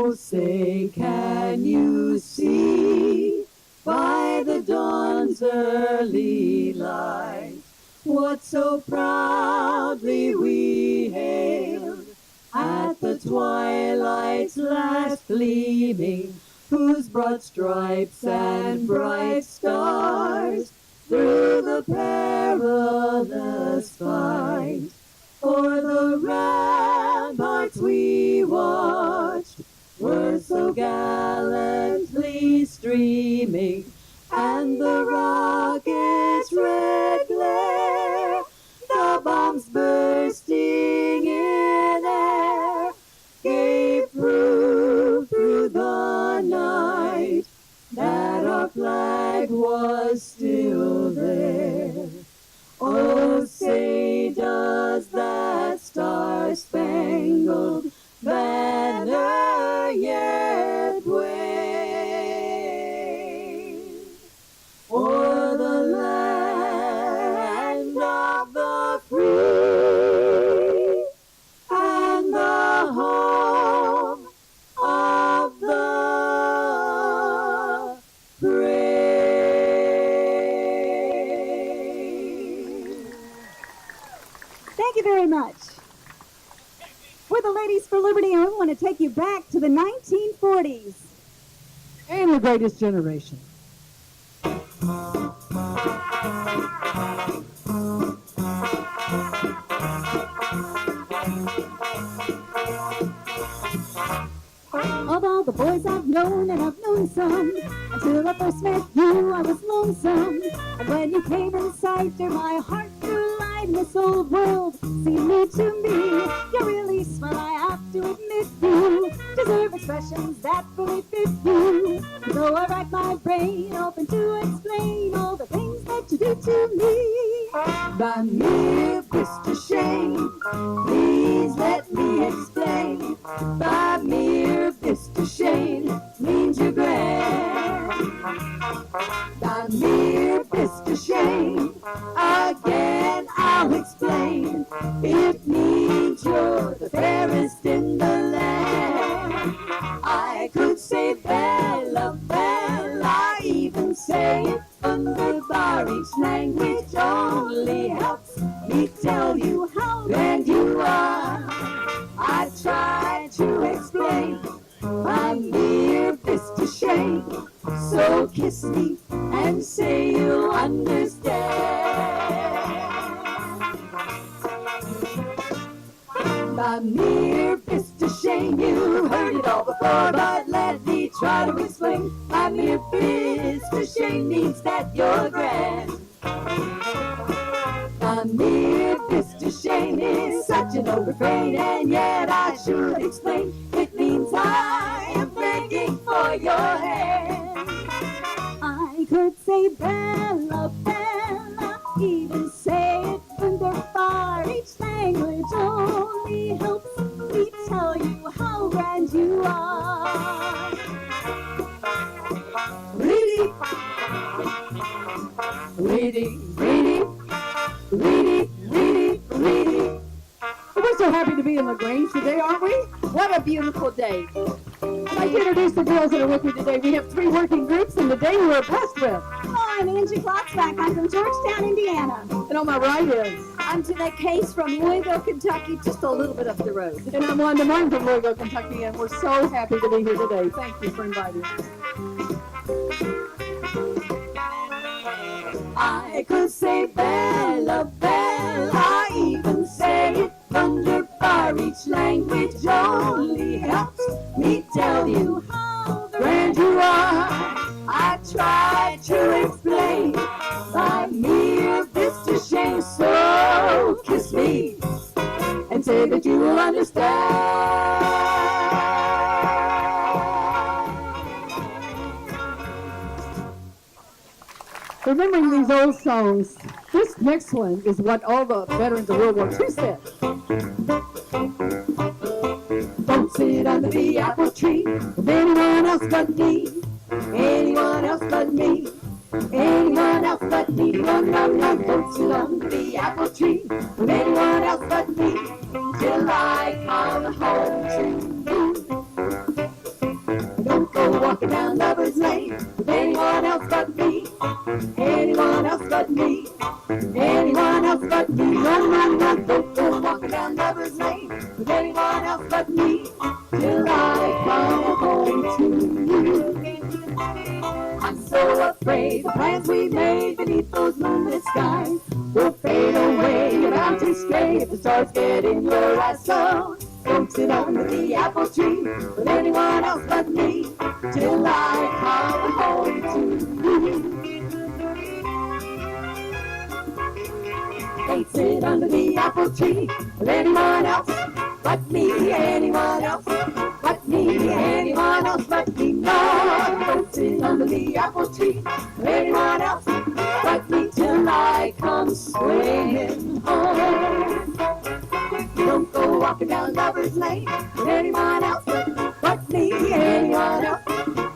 Oh, say, can you see by the dawn's early light what so proudly we hailed at the twilight's last gleaming, whose broad stripes and bright stars through the perilous fight o'er the ramparts we watched were so gallantly streaming, and the rocket's red glare, the bombs bursting in air, gave proof through the night that our flag was still there. Oh, say, does that star-spangled banner yet wave o'er the land of the free and the home of the brave? Thank you very much. We're the Ladies for Liberty, and we want to take you back to the 1940s. And the greatest generation. Of all the boys I've known, and I've known some, until I first met you, I was lonesome. And when you came in sight, there my heart grew light, and this old world seemed new to me. You're really smart, I have to admit you deserve expressions that fully fit you. So I rack my brain, open to explain all the things that you do to me. By mere Mr. Shane, please let me explain. By mere Mr. Shane means you're grand. By mere Mr. Shane, again I'll explain. It means you're the fairest in the land. I could say Bella, Bella, even say it underbar. Each language only helps me tell you how grand you are. I try to explain my mere Mr. Shane, so kiss me and say you'll understand. By mere Mr. Shane, you heard it all before, but let me try to explain. My mere Mr. Shane means that you're grand. My mere Mr. Shane is such an old refrain, and yet I should explain. It means I am begging for your hand. I could say Bella, Bella, even say it wonderful. Each language only helps me tell you how grand you are. Reedy, reedy, reedy, reedy, reedy, reedy. We're so happy to be in LaGrange today, aren't we? What a beautiful day. I'd like to introduce the girls that are with me today. We have 3 working groups, and today we're blessed with. Hello, I'm Angie Klotzbach. I'm from Georgetown, Indiana. And on my right is. I'm Jeanette Case from Louisville, Kentucky, just a little bit up the road. And I'm Wanda Martin from Louisville, Kentucky, and we're so happy to be here today. Thank you for inviting us. I could say Bella, Bella, even say it wonderful. Each language only helps me tell you how grand you are. I try to explain by mere Mr. Shane, so kiss me and say that you will understand. Remembering these old songs, this next one is what all the veterans of World War II said. Don't sit under the apple tree with anyone else but me. Anyone else but me. Anyone else but me. No, no, no, don't sit under the apple tree with anyone else but me. Till I come home to you. anyone else but me. Anyone else but me. No, no, no, don't go walking down Lover's Lane with anyone else but me till I come home to you. I'm so afraid the plans we made beneath those moonlit skies will fade away. You're bound to stray if the stars get in your eyes. So don't sit under the apple tree with anyone else but me till I come home to you. Don't sit under the apple tree with anyone else but me, anyone else but me, anyone else but me. No, don't sit under the apple tree with anyone else but me till I come swinging home. Don't go walking down Lover's Lane with anyone else but me, anyone else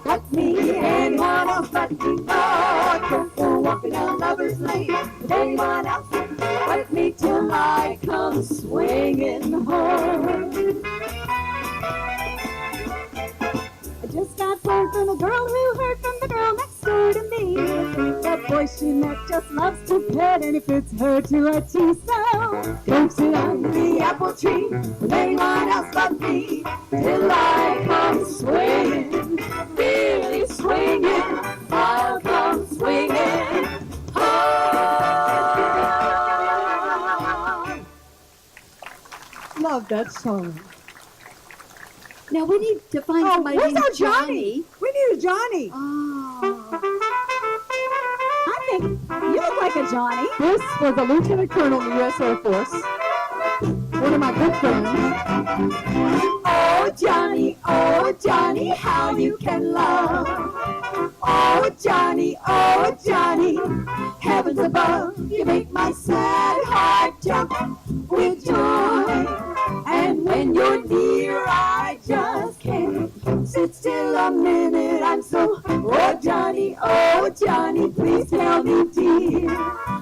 but me, anyone else but me. No, don't go walking down Lover's Lane with anyone else but me till I come swinging home. I just got word from a girl who heard from the girl next door to me. That boy she met just loves to pet and it fits her to a T. So don't sit under the apple tree with anyone else but me till I come swinging, really swinging. I'll come swinging home. Love that song. Now we need to find somebody where's named our Johnny? We need a Johnny. Oh. I think you look like a Johnny. This was a lieutenant colonel in the U.S. Air Force. One of my good friends. Oh Johnny, how you can love. Oh Johnny, heavens above, you make my sad heart jump with joy. And when you're near, I just can't sit still a minute. I'm so, oh Johnny, please tell me, dear,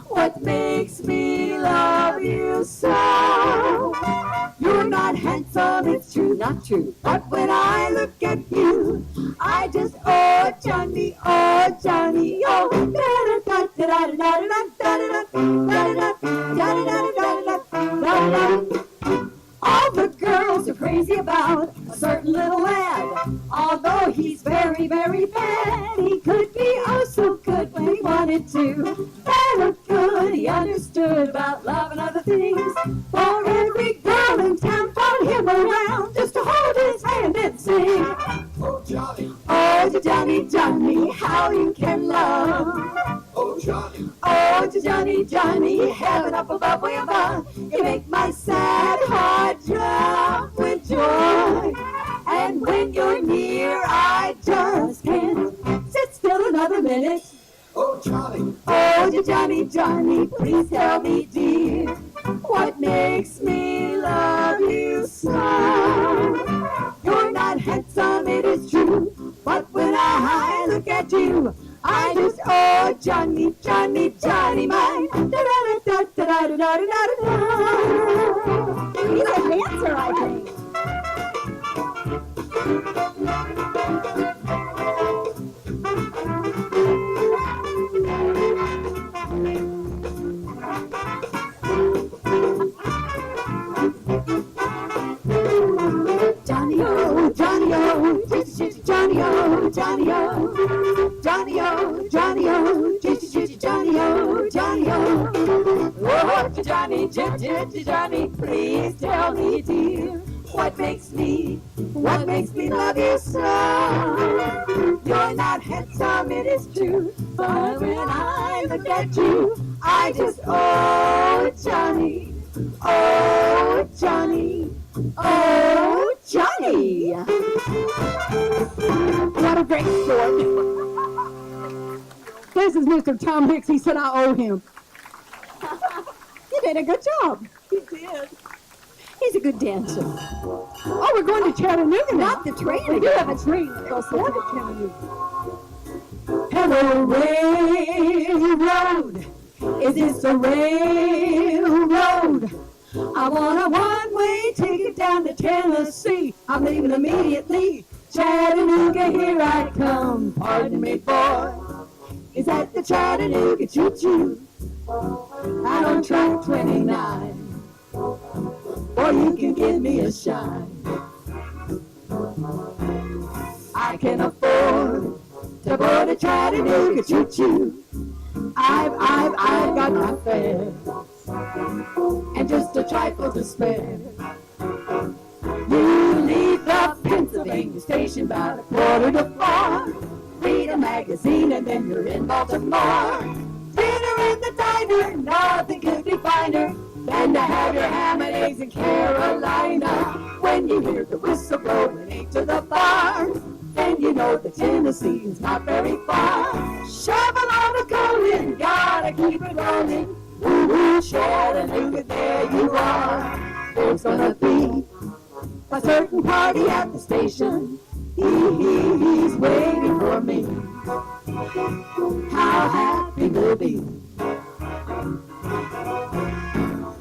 what makes me love you so? You're not handsome, it's true, not true, but when I look at you, I just, oh Johnny, oh. All the girls are crazy about a certain little lad. Although he's very, very bad, he could be oh so good when he wanted to. That good, he understood about love and other things. For every girl in town followed him around just to hold his hand and sing. Oh, Johnny. Oh, Johnny, how you can love. Oh, Johnny. Oh, Johnny, heaven up above, way above, you make my sad heart jump with joy. And when you're near, I just can't sit still another minute. Oh, Johnny. Oh, Johnny, please tell me, dear, what makes me love you so? You're not handsome, it is true, but when I look at you, I just, oh, Johnny, mine. He's a dancer, I think. Johnny, oh, Johnny, oh, Johnny, oh, Johnny, oh, Johnny, oh, Johnny, oh, Johnny, oh, Johnny, oh. Oh, Johnny, please tell me, dear, what makes me love you so? You're not handsome, it is true, but when I look at you, I just, oh, Johnny, oh, Johnny. Oh, Johnny! What a great sport. This is Mr. Tom Hicks. He said I owe him. You did a good job. He did. He's a good dancer. Oh, we're going to Chattanooga now. Not the train. We do have a train that goes to Chattanooga. Hello, railroad. Is this a railroad? I want a one-way ticket down to Tennessee. I'm leaving immediately. Chattanooga, here I come. Pardon me, boy. is at the Chattanooga Choo-Choo. Out on track 29, or you can give me a shine. I can afford to board a Chattanooga Choo-Choo. I've got my fare, and just a trifle to spare. You leave the Pennsylvania station about 3:45. Read a magazine and then you're in Baltimore. Dinner in the diner, nothing could be finer than to have your ham and eggs in Carolina. When you hear the whistle blowing 8 to the bar, then you know that Tennessee is not very far. Shovel on a coaling, gotta keep it rolling. Woo-woo, Chattanooga, there you are. There's gonna be a certain party at the station. He's waiting for me. How happy we'll be.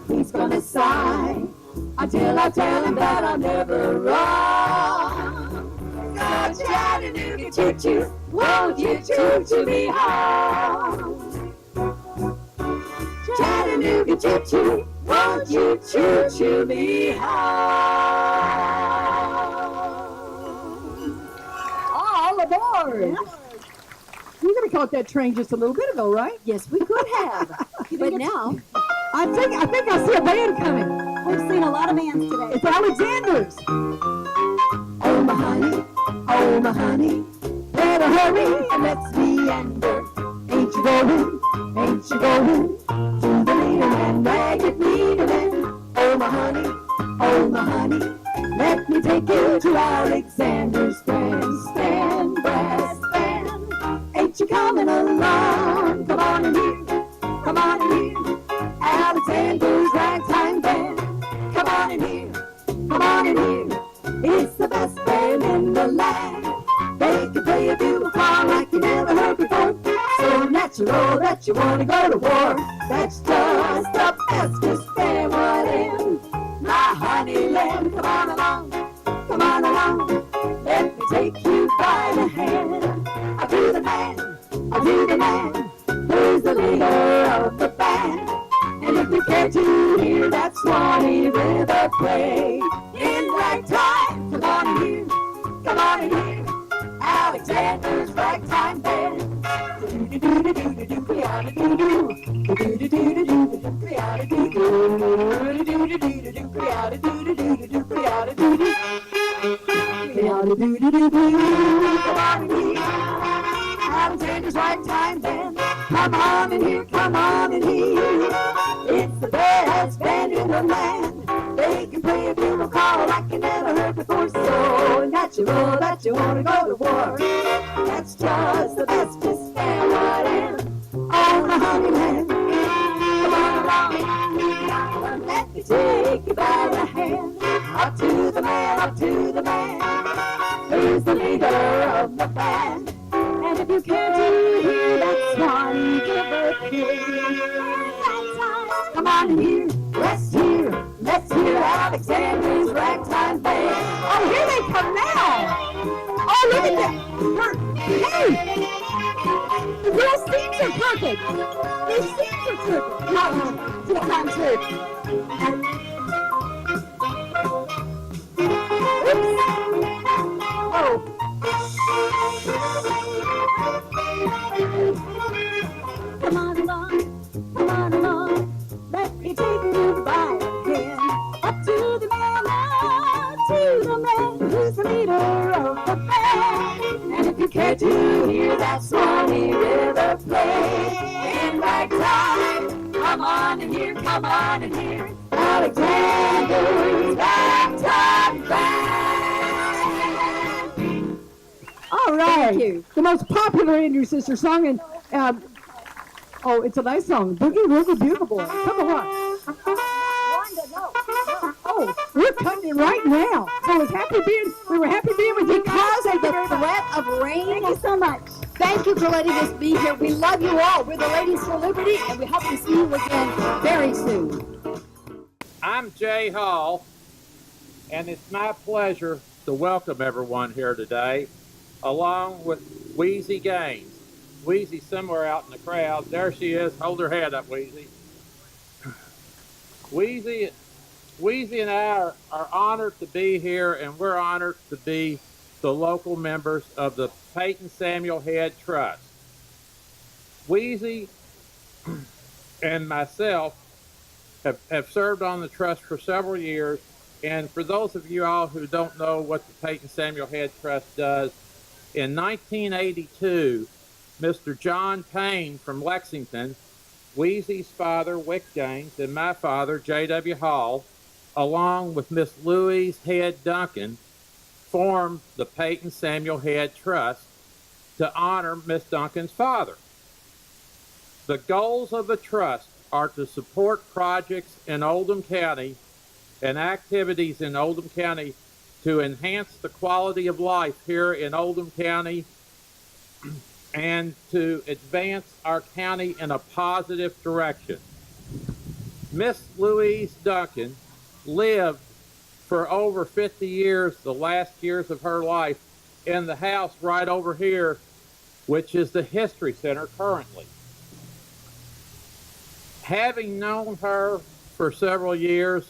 He's gonna sigh until I tell him that I'll never run. So Chattanooga choo-choo, won't you choo-choo me home? Chattanooga choo-choo, won't you choo-choo me home? All aboard! You could have caught that train just a little bit ago, right? Yes, we could have. But now, I think I see a band coming. We've seen a lot of bands today. It's Alexander's. Oh my honey, better hurry and let's meander. Ain't you going to the leader and ragged leader man? Oh my honey, let me take you to Alexander's grandstand, brass band. Ain't you coming along? Come on in here, Alexander's ragtime band. Come on in here, it's the best band in the land. They can play a bugle call like you never heard before. So natural that you wanna go to war. That's just the bestest band what in my honey land. Come on along, let me take you by the hand. I'll do the man, who's the leader of the band. And if you care to hear that Swanee River play in ragtime, come on in here, Alexander's ragtime band. Alexander's ragtime band. Come on in here. It's the best band in the land. They can play a bugle call like you never heard before. So natural that you wanna go to war. That's just the best band what in on the honey land. Come on along, let me take you by the hand. Up to the man, who's the leader of the band. And if you care to hear that Swanee River play, come on in here, let's hear Alexander's ragtime band. Oh, here they come now! Oh, look at that! Hey! The girls' seats are perfect! Their seats are perfect! No, to the concert. Oops! Oh. Come on along, let me take you by the hand. Up to the man, who's the leader of the band. And if you care to hear that Swanee River play in ragtime, come on in here, Alexander's ragtime band. All right. The most popular Andrew Sister song, and oh, it's a nice song. Boogie Woogie Bugle Boy. Come on. Oh, we're cutting it right now. So we were happy being with you because of the threat of rain. Thank you so much. Thank you for letting us be here. We love you all. We're the Ladies for Liberty, and we hope to see you again very soon. I'm Jay Hall, and it's my pleasure to welcome everyone here today, along with Wheezy Gaines. Wheezy somewhere out in the crowd. There she is. Hold her head up, Wheezy. Wheezy, Wheezy and I are honored to be here, and we're honored to be the local members of the Peyton Samuel Head Trust. Wheezy and myself have served on the trust for several years, and for those of you all who don't know what the Peyton Samuel Head Trust does, in 1982, Mr. John Payne from Lexington, Wheezy's father, Wick James, and my father, J.W. Hall, along with Miss Louise Head Duncan, formed the Peyton Samuel Head Trust to honor Miss Duncan's father. The goals of the trust are to support projects in Oldham County and activities in Oldham County to enhance the quality of life here in Oldham County and to advance our county in a positive direction. Miss Louise Duncan lived for over 50 years, the last years of her life, in the house right over here, which is the History Center currently. Having known her for several years,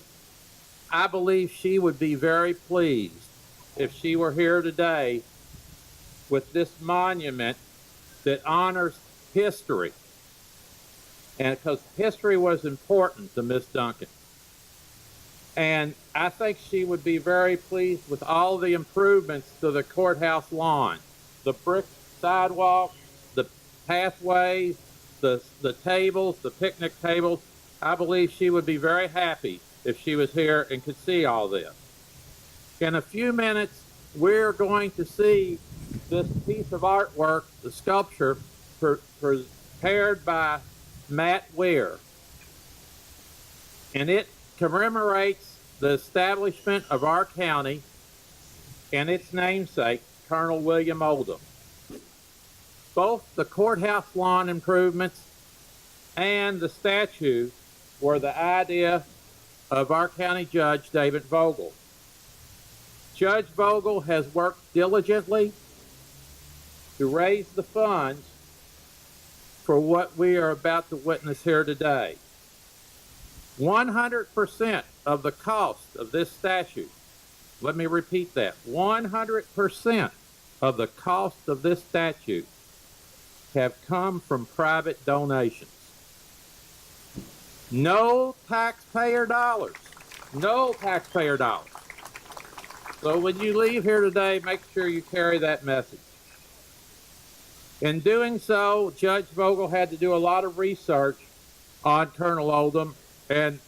I believe she would be very pleased if she were here today with this monument that honors history. And because history was important to Miss Duncan. And I think she would be very pleased with all the improvements to the courthouse lawn, the brick sidewalk, the pathways, the tables, the picnic tables. I believe she would be very happy if she was here and could see all this. In a few minutes, we're going to see this piece of artwork, the sculpture, prepared by Matt Weir. And it commemorates the establishment of our county and its namesake, Colonel William Oldham. Both the courthouse lawn improvements and the statue were the idea of our county judge, David Vogel. Judge Vogel has worked diligently to raise the funds for what we are about to witness here today. 100% of the cost of this statue, let me repeat that, 100% of the cost of this statue have come from private donations. No taxpayer dollars. No taxpayer dollars. So when you leave here today, make sure you carry that message. In doing so, Judge Vogel had to do a lot of research on Colonel Oldham, and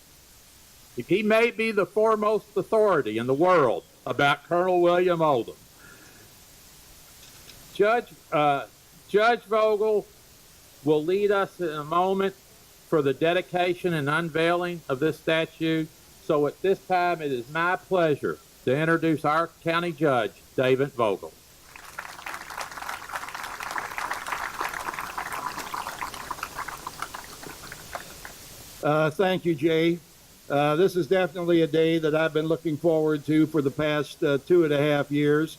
he may be the foremost authority in the world about Colonel William Oldham. Judge Vogel will lead us in a moment for the dedication and unveiling of this statue. So at this time, it is my pleasure to introduce our county judge, David Vogel. Thank you, Jay. This is definitely a day that I've been looking forward to for the past 2.5 years.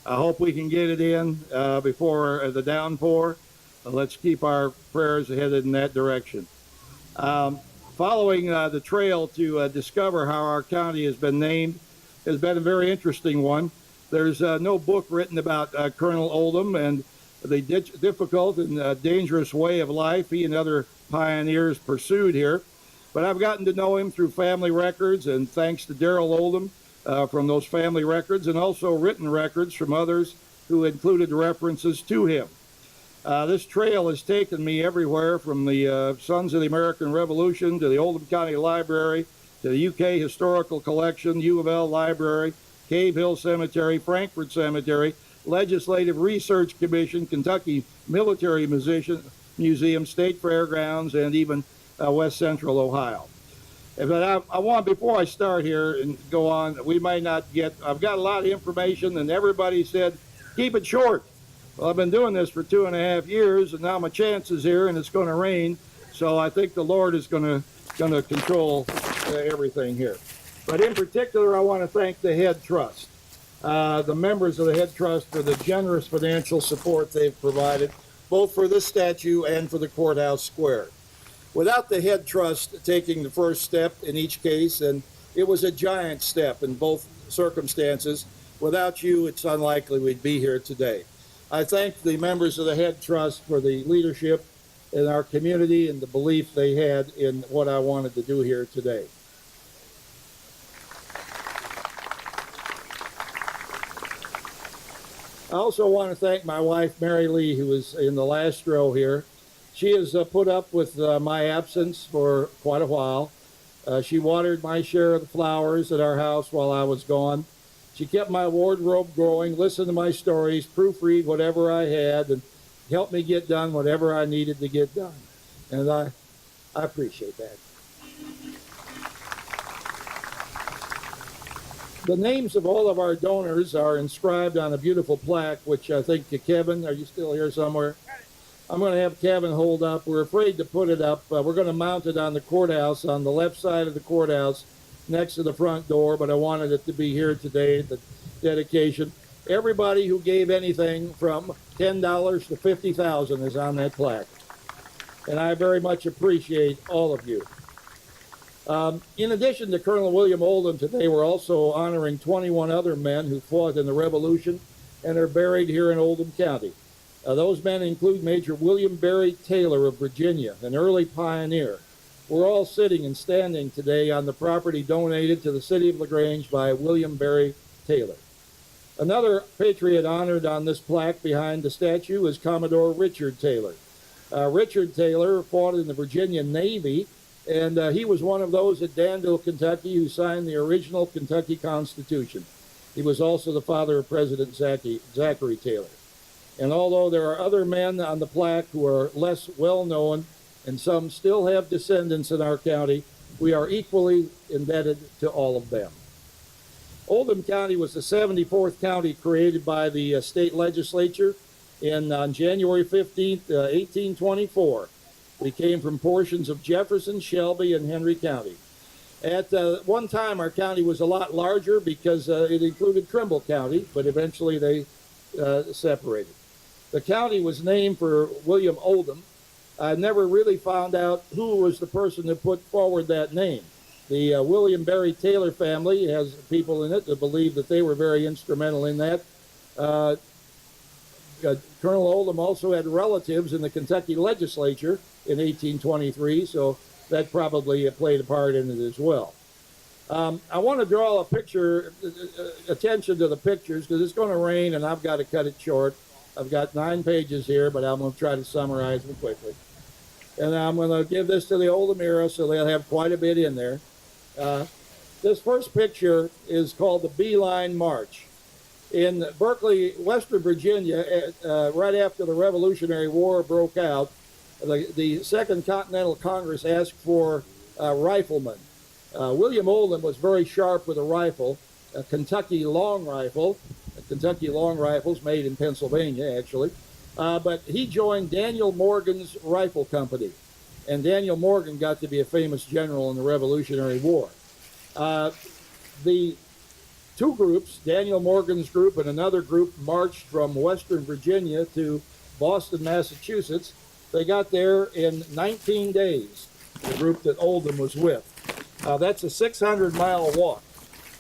I hope we can get it in before the downpour. Let's keep our prayers headed in that direction. Following the trail to discover how our county has been named has been a very interesting one. There's no book written about Colonel Oldham and the difficult and dangerous way of life he and other pioneers pursued here. But I've gotten to know him through family records, and thanks to Darrell Oldham from those family records, and also written records from others who included references to him. This trail has taken me everywhere from the Sons of the American Revolution to the Oldham County Library to the UK Historical Collection, U of L Library, Cave Hill Cemetery, Frankfort Cemetery, Legislative Research Commission, Kentucky Military Museum, State Fairgrounds, and even West Central Ohio. But I want, before I start here and go on, we may not get, I've got a lot of information, and everybody said, keep it short. Well, I've been doing this for 2.5 years, and now my chance is here, and it's going to rain. So I think the Lord is going to control everything here. But in particular, I want to thank the Head Trust, the members of the Head Trust, for the generous financial support they've provided. both for this statue and for the courthouse square. Without the head trust taking the first step in each case, and it was a giant step in both circumstances, without you, it's unlikely we'd be here today. I thank the members of the head trust for the leadership in our community and the belief they had in what I wanted to do here today. I also want to thank my wife, Mary Lee, who is in the last row here. She has put up with my absence for quite a while. She watered my share of the flowers at our house while I was gone. She kept my wardrobe growing, listened to my stories, proofread whatever I had, and helped me get done whatever I needed to get done. And I appreciate that. The names of all of our donors are inscribed on a beautiful plaque, which I think Kevin, are you still here somewhere? I'm going to have Kevin hold up. We're afraid to put it up. We're going to mount it on the courthouse, on the left side of the courthouse, next to the front door, but I wanted it to be here today at the dedication. Everybody who gave anything from $10 to $50,000 is on that plaque. And I very much appreciate all of you. In addition to Colonel William Oldham today, we're also honoring 21 other men who fought in the Revolution and are buried here in Oldham County. Those men include Major William Berry Taylor of Virginia, an early pioneer. We're all sitting and standing today on the property donated to the city of LaGrange by William Berry Taylor. Another patriot honored on this plaque behind the statue is Commodore Richard Taylor. Richard Taylor fought in the Virginia Navy, and he was one of those at Danville, Kentucky, who signed the original Kentucky Constitution. He was also the father of President Zachary Taylor. And although there are other men on the plaque who are less well known, and some still have descendants in our county, we are equally indebted to all of them. Oldham County was the 74th county created by the state legislature on January 15th, 1824. We came from portions of Jefferson, Shelby, and Henry County. At one time, our county was a lot larger because it included Trimble County, but eventually they separated. The county was named for William Oldham. I never really found out who was the person that put forward that name. The William Berry Taylor family has people in it that believe that they were very instrumental in that. Colonel Oldham also had relatives in the Kentucky legislature in 1823, so that probably played a part in it as well. I want to draw attention to the pictures because it's going to rain and I've got to cut it short. I've got 9 pages here, but I'm going to try to summarize them quickly. And I'm going to give this to the Oldham era, so they'll have quite a bit in there. This first picture is called the Beeline March. In Berkeley, Western Virginia, right after the Revolutionary War broke out, the Second Continental Congress asked for riflemen. William Oldham was very sharp with a rifle, a Kentucky long rifle, Kentucky long rifles made in Pennsylvania, actually. But he joined Daniel Morgan's rifle company, and Daniel Morgan got to be a famous general in the Revolutionary War. The two groups, Daniel Morgan's group and another group, marched from Western Virginia to Boston, Massachusetts. They got there in 19 days, the group that Oldham was with. That's a 600-mile walk.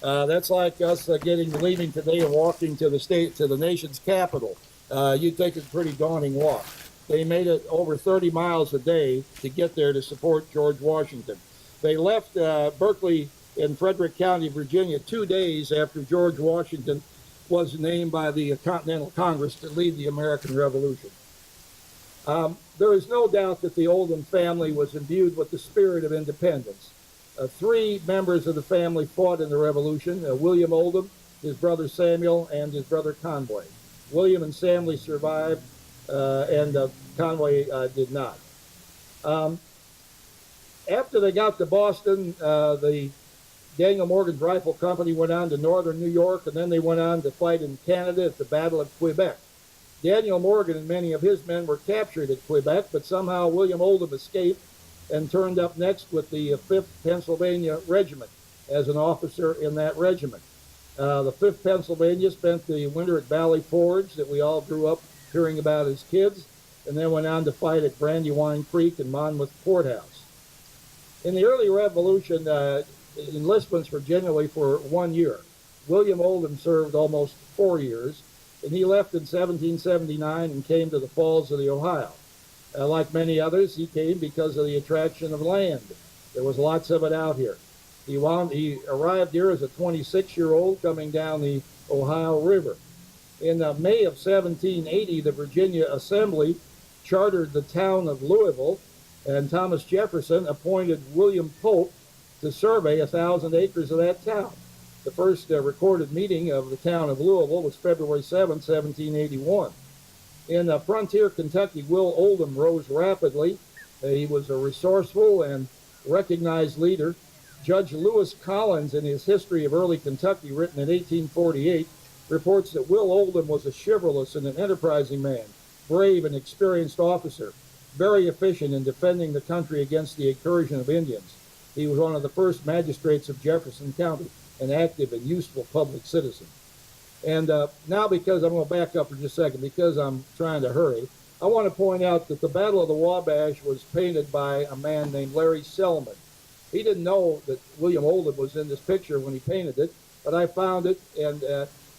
That's like us leaving today and walking to the nation's capital. You'd think it's a pretty daunting walk. They made it over 30 miles a day to get there to support George Washington. They left Berkeley in Frederick County, Virginia, 2 days after George Washington was named by the Continental Congress to lead the American Revolution. There is no doubt that the Oldham family was imbued with the spirit of independence. 3 members of the family fought in the Revolution, William Oldham, his brother Samuel, and his brother Conway. William and Samuel survived, and Conway did not. After they got to Boston, the Daniel Morgan's Rifle Company went on to northern New York, and then they went on to fight in Canada at the Battle of Quebec. Daniel Morgan and many of his men were captured at Quebec, but somehow William Oldham escaped and turned up next with the 5th Pennsylvania Regiment as an officer in that regiment. The 5th Pennsylvania spent the winter at Valley Forge that we all grew up hearing about as kids. and then went on to fight at Brandywine Creek and Monmouth Courthouse. In the early Revolution, enlistments were generally for 1 year. William Oldham served almost 4 years, and he left in 1779 and came to the Falls of the Ohio. Like many others, he came because of the attraction of land. There was lots of it out here. He arrived here as a 26-year-old coming down the Ohio River. In May of 1780, the Virginia Assembly chartered the town of Louisville, and Thomas Jefferson appointed William Pope to survey 1,000 acres of that town. The first recorded meeting of the town of Louisville was February 7, 1781. In frontier Kentucky, Will Oldham rose rapidly. He was a resourceful and recognized leader. Judge Lewis Collins, in his History of Early Kentucky, written in 1848, reports that Will Oldham was a chivalrous and an enterprising man, brave and experienced officer, very efficient in defending the country against the incursion of Indians. He was one of the first magistrates of Jefferson County, an active and useful public citizen. And now, because I'm going to back up for just a second, because I'm trying to hurry, I want to point out that the Battle of the Wabash was painted by a man named Larry Selman. He didn't know that William Oldham was in this picture when he painted it, but I found it, and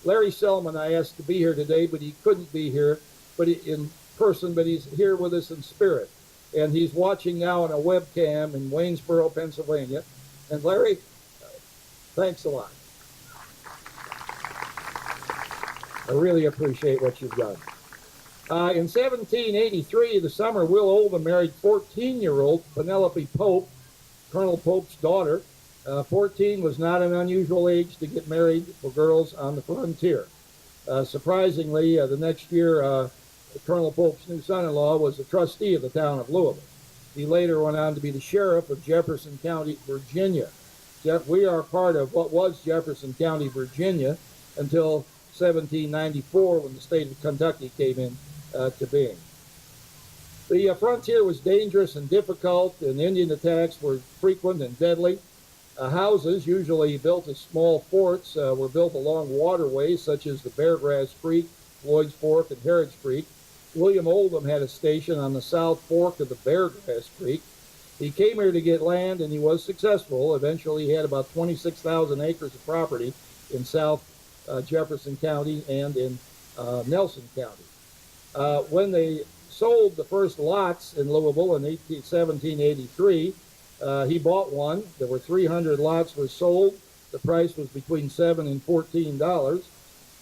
Larry Selman I asked to be here today, but he couldn't be here in person, but he's here with us in spirit. And he's watching now on a webcam in Waynesboro, Pennsylvania. And Larry, thanks a lot. I really appreciate what you've done. In 1783, the summer, Will Oldham married 14-year-old Penelope Pope, Colonel Pope's daughter. 14 was not an unusual age to get married for girls on the frontier. Surprisingly, the next year, Colonel Pope's new son-in-law was a trustee of the town of Louisville. He later went on to be the sheriff of Jefferson County, Virginia. We are part of what was Jefferson County, Virginia, until 1794, when the state of Kentucky came in to being. The frontier was dangerous and difficult, and Indian attacks were frequent and deadly. Houses, usually built as small forts, were built along waterways such as the Beargrass Creek, Floyd's Fork, and Harrods Creek. William Oldham had a station on the south fork of the Beargrass Creek. He came here to get land, and he was successful. Eventually, he had about 26,000 acres of property in South Jefferson County and in Nelson County. When they sold the first lots in Louisville in 1783, he bought one. There were 300 lots were sold. The price was between $7 and $14.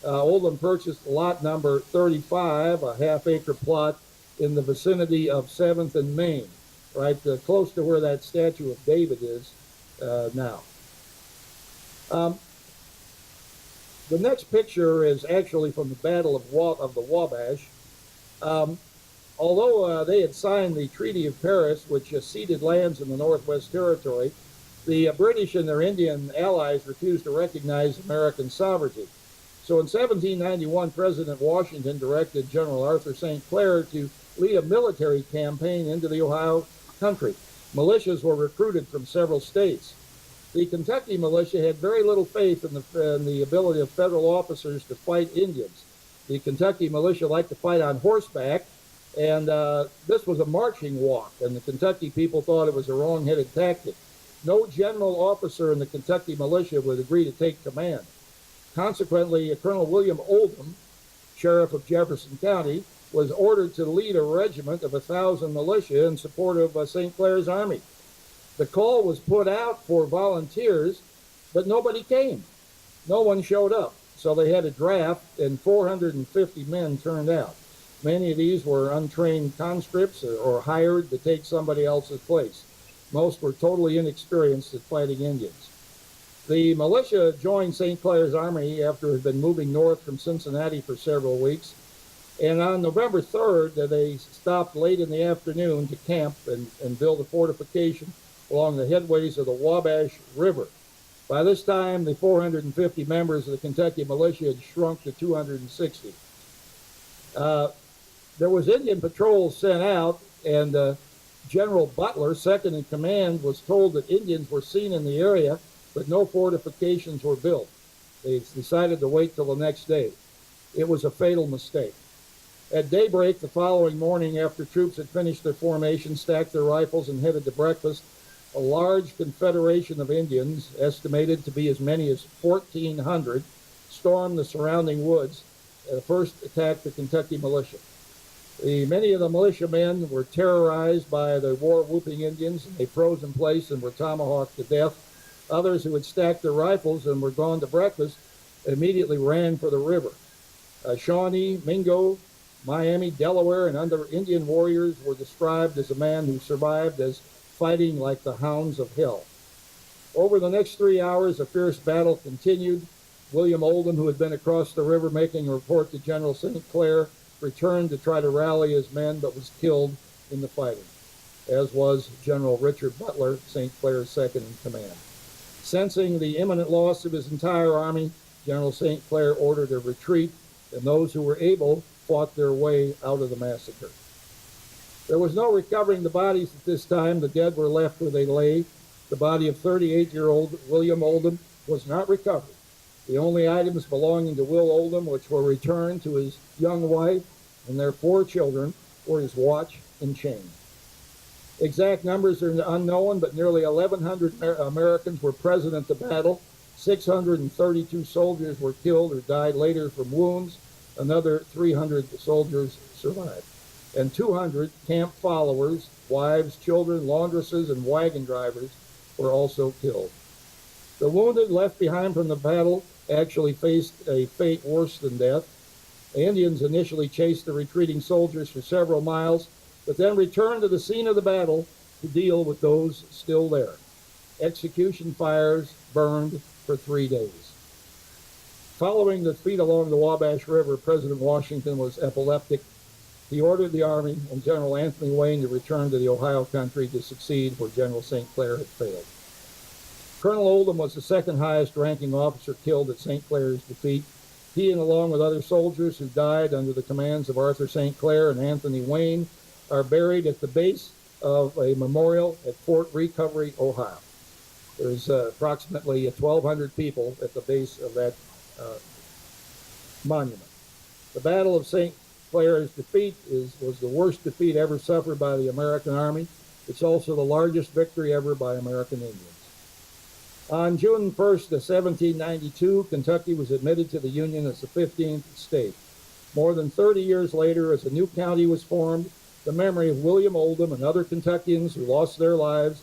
Oldham purchased lot number 35, a half-acre plot in the vicinity of 7th and Main, right close to where that statue of David is now. The next picture is actually from the Battle of the Wabash. Although they had signed the Treaty of Paris, which ceded lands in the Northwest Territory, the British and their Indian allies refused to recognize American sovereignty. So in 1791, President Washington directed General Arthur St. Clair to lead a military campaign into the Ohio country. Militias were recruited from several states. The Kentucky militia had very little faith in the ability of federal officers to fight Indians. The Kentucky militia liked to fight on horseback, and this was a marching walk, and the Kentucky people thought it was a wrong-headed tactic. No general officer in the Kentucky militia would agree to take command. Consequently, Colonel William Oldham, sheriff of Jefferson County, was ordered to lead a regiment of 1,000 militia in support of St. Clair's army. The call was put out for volunteers, but nobody came. No one showed up. So they had a draft, and 450 men turned out. Many of these were untrained conscripts or hired to take somebody else's place. Most were totally inexperienced at fighting Indians. The militia joined St. Clair's army after it had been moving north from Cincinnati for several weeks. And on November 3rd, they stopped late in the afternoon to camp and build a fortification along the headways of the Wabash River. By this time, the 450 members of the Kentucky militia had shrunk to 260. There was Indian patrols sent out, and General Butler, second in command, was told that Indians were seen in the area, but no fortifications were built. They decided to wait till the next day. It was a fatal mistake. At daybreak the following morning, after troops had finished their formation, stacked their rifles, and headed to breakfast, a large confederation of Indians, estimated to be as many as 1,400, stormed the surrounding woods and first attacked the Kentucky militia. Many of the militiamen were terrorized by the war-whooping Indians, and they froze in place and were tomahawked to death. Others who had stacked their rifles and were gone to breakfast immediately ran for the river. Shawnee, Mingo, Miami, Delaware, and other Indian warriors were described as a man who survived as fighting like the hounds of hell. Over the next 3 hours, a fierce battle continued. William Oldham, who had been across the river making a report to General St. Clair, returned to try to rally his men, but was killed in the fighting, as was General Richard Butler, St. Clair's second in command. Sensing the imminent loss of his entire army, General St. Clair ordered a retreat, and those who were able fought their way out of the massacre. There was no recovering the bodies at this time. The dead were left where they lay. The body of 38-year-old William Oldham was not recovered. The only items belonging to Will Oldham, which were returned to his young wife and their 4 children, were his watch and chain. Exact numbers are unknown, but nearly 1,100 Americans were present at the battle. 632 soldiers were killed or died later from wounds. Another 300 soldiers survived. And 200 camp followers, wives, children, laundresses, and wagon drivers were also killed. The wounded left behind from the battle actually faced a fate worse than death. The Indians initially chased the retreating soldiers for several miles, but then returned to the scene of the battle to deal with those still there. Execution fires burned for 3 days. Following the defeat along the Wabash River, President Washington was epileptic. He ordered the Army and General Anthony Wayne to return to the Ohio country to succeed where General St. Clair had failed. Colonel Oldham was the second highest ranking officer killed at St. Clair's defeat. He, and along with other soldiers who died under the commands of Arthur St. Clair and Anthony Wayne, are buried at the base of a memorial at Fort Recovery, Ohio. There's approximately 1,200 people at the base of that monument. The Battle of St. Clair's defeat was the worst defeat ever suffered by the American Army. It's also the largest victory ever by American Indians. On June 1st of 1792, Kentucky was admitted to the Union as the 15th state. More than 30 years later, as a new county was formed, the memory of William Oldham and other Kentuckians who lost their lives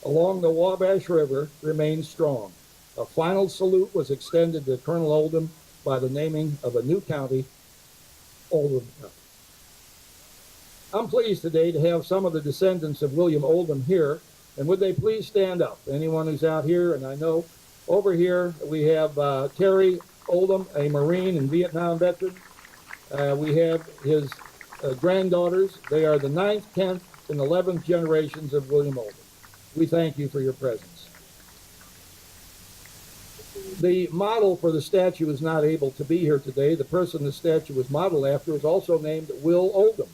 along the Wabash River remains strong. A final salute was extended to Colonel Oldham by the naming of a new county, Oldham County. I'm pleased today to have some of the descendants of William Oldham here, and would they please stand up? Anyone who's out here, and I know over here we have Terry Oldham, a Marine and Vietnam veteran. We have his granddaughters. They are the 9th, 10th, and 11th generations of William Oldham. We thank you for your presence. The model for the statue is not able to be here today. The person the statue was modeled after is also named Will Oldham.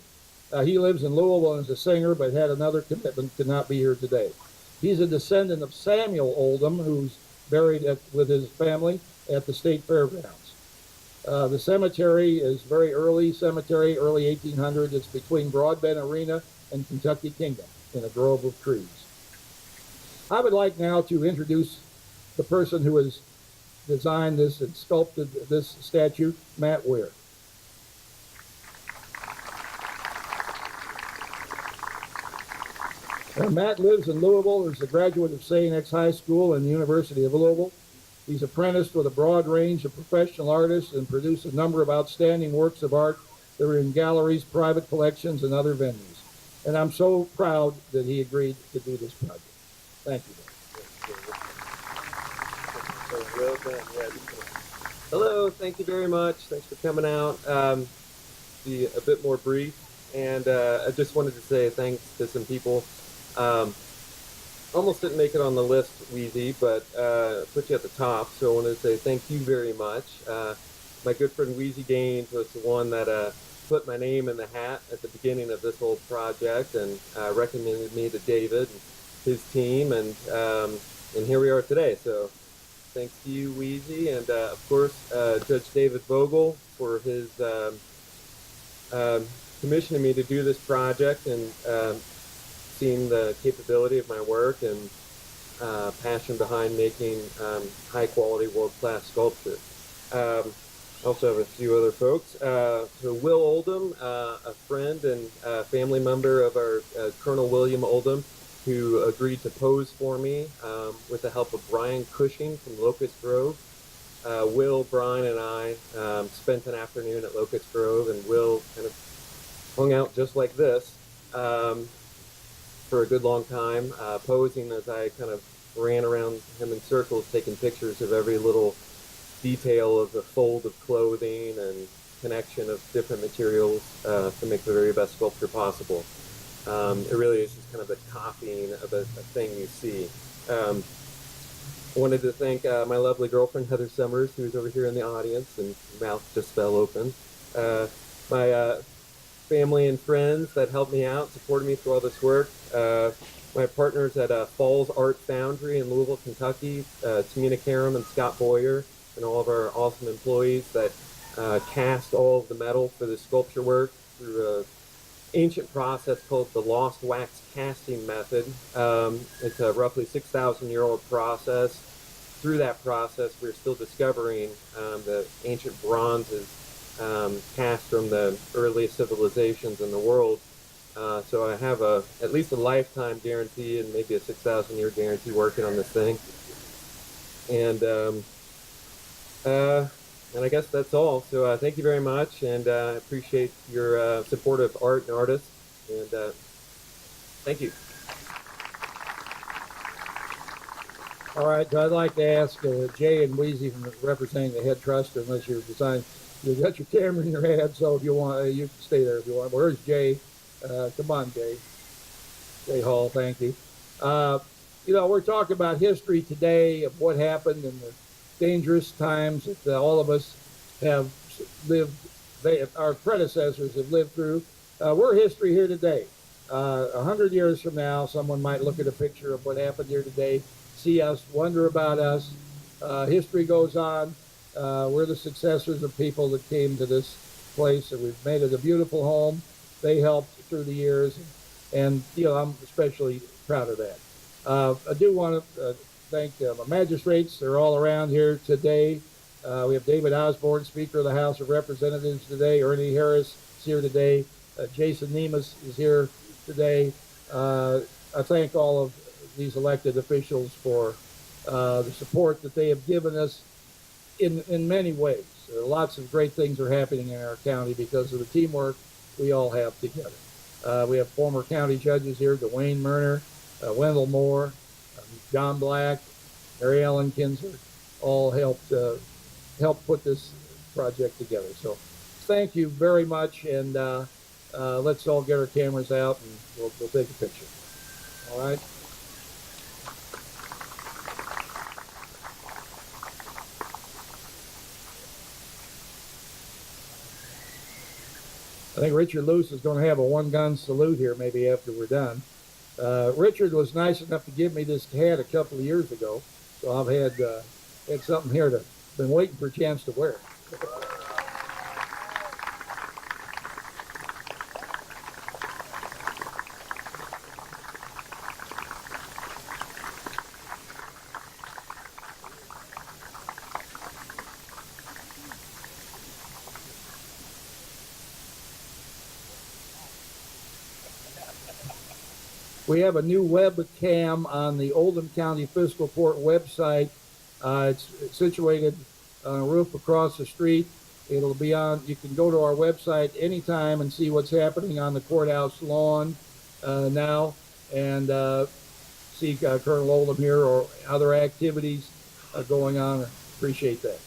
He lives in Louisville and is a singer, but had another commitment, could not be here today. He's a descendant of Samuel Oldham, who's buried with his family at the State Fairgrounds. The cemetery is very early cemetery, early 1800s. It's between Broadbent Arena and Kentucky Kingdom in a grove of trees. I would like now to introduce the person who has designed this and sculpted this statue, Matt Weir. Matt lives in Louisville. He's a graduate of St. X High School and the University of Louisville. He's apprenticed with a broad range of professional artists and produced a number of outstanding works of art that are in galleries, private collections, and other venues. And I'm so proud that he agreed to do this project. Thank you. Well done. Hello, thank you very much. Thanks for coming out. Be a bit more brief, and I just wanted to say thanks to some people. Almost didn't make it on the list, Wheezy, but put you at the top, so I wanted to say thank you very much. My good friend Wheezy Gaines was the one that put my name in the hat at the beginning of this whole project and recommended me to David and his team, and here we are today. So thanks to you, Wheezy, and of course Judge David Vogel for his commissioning me to do this project, and seeing the capability of my work and passion behind making high quality, world class sculpture. Also have a few other folks. So Will Oldham, a friend and family member of our Colonel William Oldham, who agreed to pose for me with the help of Brian Cushing from Locust Grove. Will, Brian, and I spent an afternoon at Locust Grove, and Will kind of hung out just like this for a good long time, posing as I kind of ran around him in circles, taking pictures of every little detail of the fold of clothing and connection of different materials to make the very best sculpture possible. It really is just kind of a copying of a thing you see. I wanted to thank my lovely girlfriend, Heather Summers, who's over here in the audience, and mouth just fell open. My family and friends that helped me out, supported me through all this work. My partners at Falls Art Foundry in Louisville, Kentucky, Tamina Karam and Scott Boyer, and all of our awesome employees that cast all of the metal for this sculpture work through an ancient process called the lost wax casting method. It's a roughly 6,000-year-old process. Through that process, we're still discovering the ancient bronzes cast from the earliest civilizations in the world. So I have at least a lifetime guarantee and maybe a 6,000-year guarantee working on this thing. And I guess that's all. So thank you very much, and I appreciate your support of art and artists. And thank you. All right, so I'd like to ask Jay and Wheezy from representing the head trust, unless you're designing. You've got your camera in your hand, so if you want, you can stay there if you want. Where's Jay? Come on, Jay. Jay Hall, thank you. We're talking about history today of what happened in the dangerous times that all of us have lived, our predecessors have lived through. We're history here today. 100 years from now, someone might look at a picture of what happened here today, see us, wonder about us. History goes on. We're the successors of people that came to this place, and we've made it a beautiful home. They helped through the years, and I'm especially proud of that. I do want to thank my magistrates. They're all around here today. We have David Osborne, Speaker of the House of Representatives today. Ernie Harris is here today. Jason Nemus is here today. I thank all of these elected officials for the support that they have given us in many ways. Lots of great things are happening in our county because of the teamwork we all have together. We have former county judges here, Dwayne Murner, Wendell Moore, John Black, Mary Ellen Kinsler, all helped put this project together. So thank you very much, and let's all get our cameras out and we'll take a picture. All right. I think Richard Luce is going to have a one-gun salute here maybe after we're done. Richard was nice enough to give me this hat a couple of years ago, so I've had something here to been waiting for a chance to wear. We have a new webcam on the Oldham County Fiscal Court website. It's situated on a roof across the street. It'll be on, you can go to our website anytime and see what's happening on the courthouse lawn now, and see Colonel Oldham here or other activities going on. Appreciate that.